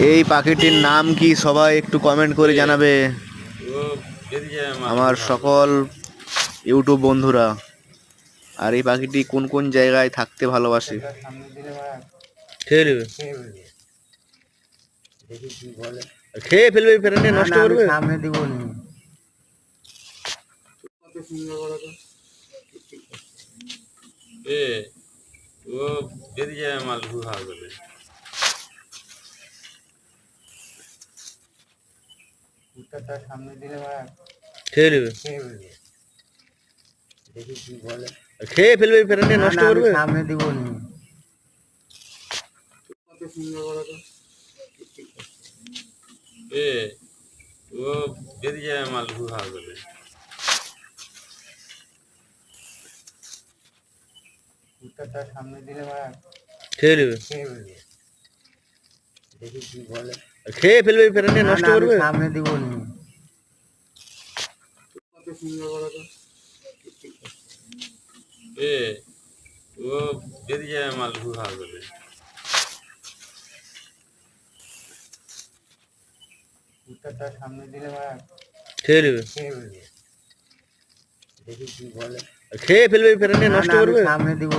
এই পাখিটির নাম কি সবাই একটু কমেন্ট করে জানাবে আমার সকল ইউটিউব বন্ধুরা। আর এই পাখিটি কোন কোন জায়গায় থাকতে ভালোবাসে? খেয়ে নেবে, খেয়ে ফেলবে, ফেরে নিয়ে নষ্ট করবে। সামনে দিব ও বেরিয়ে যায় মাল ঘুরা করে। সামনে দিলে খেয়ে নেবে, দেখি কি বলে। খেয়ে ফেলবে, ফেরে নিয়ে নষ্ট করবে। সামনে দিব ও বেরিয়ে যায় মাল ঘুরা করে। সামনে দিলে খেয়ে নেবে, দেখি কি বলে। খেয়ে ফেলবে, ফেরে নিয়ে নষ্ট করবে। সামনে দিব ও বেরিয়ে যায় মাল ঘুরা করে। সামনে দিলে খেয়ে নেবে, দেখি কি বলে। খেয়ে ফেলবে, ফেরে নিয়ে নষ্ট করবে। সামনে দিব